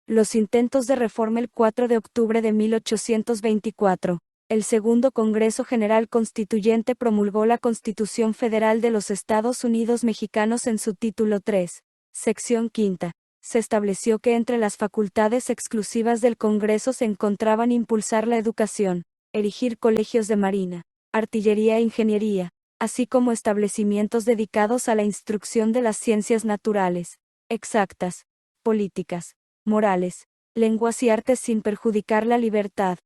Los intentos de reforma. El 4 de octubre de 1824, el Segundo Congreso General Constituyente promulgó la Constitución Federal de los Estados Unidos Mexicanos en su título 3, sección 5. Se estableció que entre las facultades exclusivas del Congreso se encontraban impulsar la educación, erigir colegios de marina, artillería e ingeniería, así como establecimientos dedicados a la instrucción de las ciencias naturales, exactas, políticas, morales, lenguas y artes sin perjudicar la libertad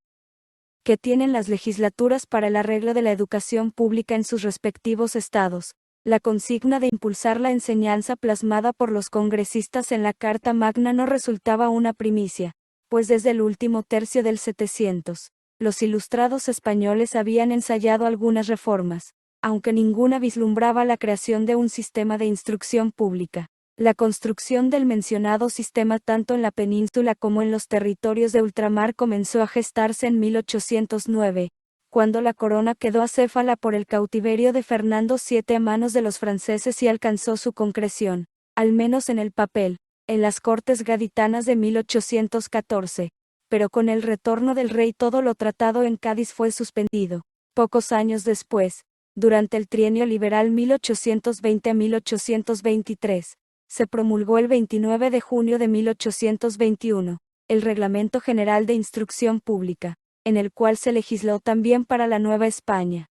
que tienen las legislaturas para el arreglo de la educación pública en sus respectivos estados. La consigna de impulsar la enseñanza plasmada por los congresistas en la Carta Magna no resultaba una primicia, pues desde el último tercio del 700, los ilustrados españoles habían ensayado algunas reformas, aunque ninguna vislumbraba la creación de un sistema de instrucción pública. La construcción del mencionado sistema tanto en la península como en los territorios de ultramar comenzó a gestarse en 1809, cuando la corona quedó acéfala por el cautiverio de Fernando VII a manos de los franceses y alcanzó su concreción, al menos en el papel, en las Cortes Gaditanas de 1814, pero con el retorno del rey todo lo tratado en Cádiz fue suspendido. Pocos años después, durante el trienio liberal 1820 a 1823, se promulgó el 29 de junio de 1821, el Reglamento General de Instrucción Pública, en el cual se legisló también para la Nueva España.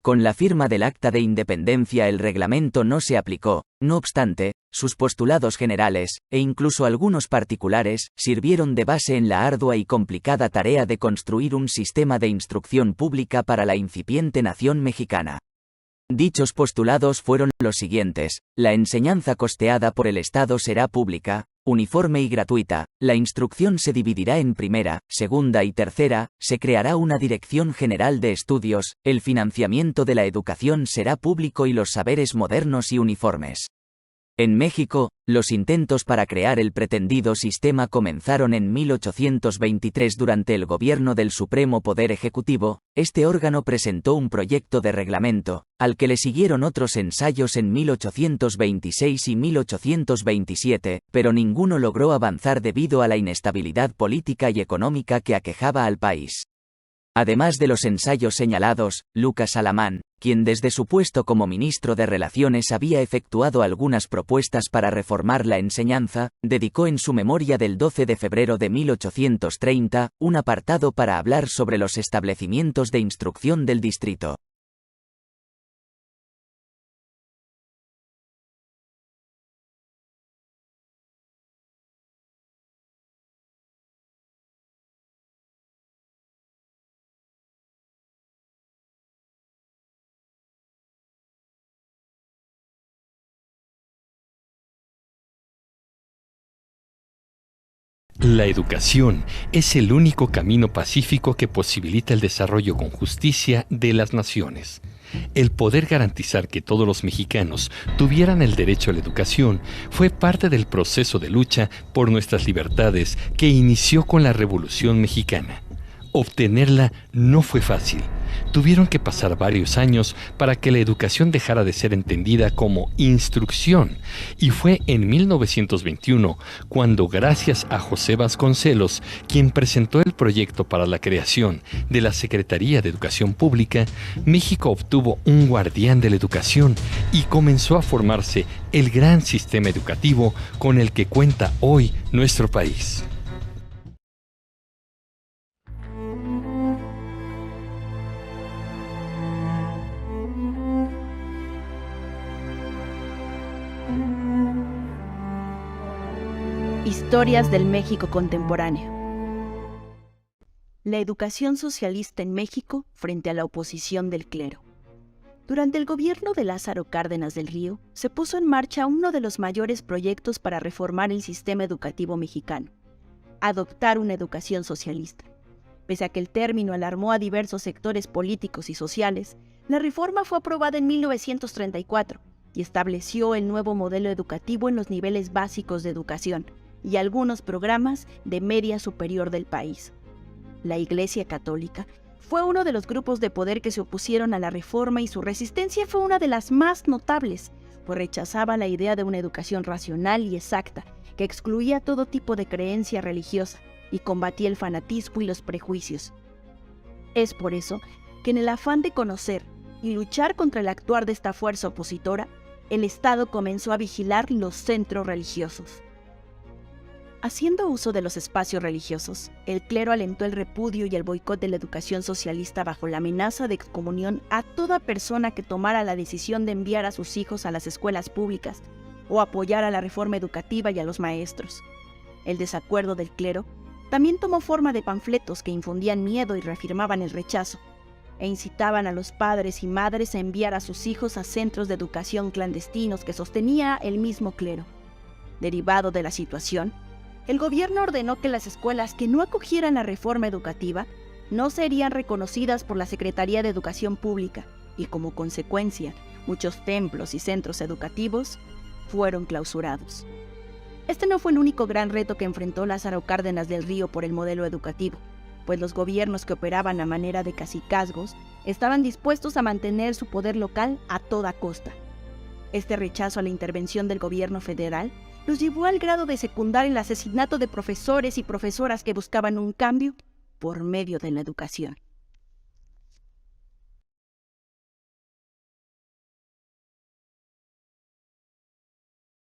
Con la firma del Acta de Independencia el reglamento no se aplicó, no obstante, sus postulados generales, e incluso algunos particulares, sirvieron de base en la ardua y complicada tarea de construir un sistema de instrucción pública para la incipiente nación mexicana. Dichos postulados fueron los siguientes: la enseñanza costeada por el Estado será pública, uniforme y gratuita, la instrucción se dividirá en primera, segunda y tercera, se creará una Dirección General de Estudios, el financiamiento de la educación será público y los saberes modernos y uniformes. En México, los intentos para crear el pretendido sistema comenzaron en 1823 durante el gobierno del Supremo Poder Ejecutivo. Este órgano presentó un proyecto de reglamento, al que le siguieron otros ensayos en 1826 y 1827, pero ninguno logró avanzar debido a la inestabilidad política y económica que aquejaba al país. Además de los ensayos señalados, Lucas Alamán, quien desde su puesto como ministro de Relaciones había efectuado algunas propuestas para reformar la enseñanza, dedicó en su memoria del 12 de febrero de 1830, un apartado para hablar sobre los establecimientos de instrucción del distrito. La educación es el único camino pacífico que posibilita el desarrollo con justicia de las naciones. El poder garantizar que todos los mexicanos tuvieran el derecho a la educación fue parte del proceso de lucha por nuestras libertades que inició con la Revolución Mexicana. Obtenerla no fue fácil. Tuvieron que pasar varios años para que la educación dejara de ser entendida como instrucción, y fue en 1921 cuando, gracias a José Vasconcelos, quien presentó el proyecto para la creación de la Secretaría de Educación Pública, México obtuvo un guardián de la educación y comenzó a formarse el gran sistema educativo con el que cuenta hoy nuestro país. Historias del México contemporáneo. La educación socialista en México frente a la oposición del clero. Durante el gobierno de Lázaro Cárdenas del Río, se puso en marcha uno de los mayores proyectos para reformar el sistema educativo mexicano: adoptar una educación socialista. Pese a que el término alarmó a diversos sectores políticos y sociales, la reforma fue aprobada en 1934 y estableció el nuevo modelo educativo en los niveles básicos de educación y algunos programas de media superior del país. La Iglesia Católica fue uno de los grupos de poder que se opusieron a la reforma y su resistencia fue una de las más notables, pues rechazaba la idea de una educación racional y exacta, que excluía todo tipo de creencia religiosa y combatía el fanatismo y los prejuicios. Es por eso que en el afán de conocer y luchar contra el actuar de esta fuerza opositora, el Estado comenzó a vigilar los centros religiosos. Haciendo uso de los espacios religiosos, el clero alentó el repudio y el boicot de la educación socialista bajo la amenaza de excomunión a toda persona que tomara la decisión de enviar a sus hijos a las escuelas públicas o apoyar a la reforma educativa y a los maestros. El desacuerdo del clero también tomó forma de panfletos que infundían miedo y reafirmaban el rechazo, e incitaban a los padres y madres a enviar a sus hijos a centros de educación clandestinos que sostenía el mismo clero. Derivado de la situación, el gobierno ordenó que las escuelas que no acogieran la reforma educativa no serían reconocidas por la Secretaría de Educación Pública y, como consecuencia, muchos templos y centros educativos fueron clausurados. Este no fue el único gran reto que enfrentó Lázaro Cárdenas del Río por el modelo educativo, pues los gobiernos que operaban a manera de cacicazgos estaban dispuestos a mantener su poder local a toda costa. Este rechazo a la intervención del gobierno federal los llevó al grado de secundar el asesinato de profesores y profesoras que buscaban un cambio por medio de la educación.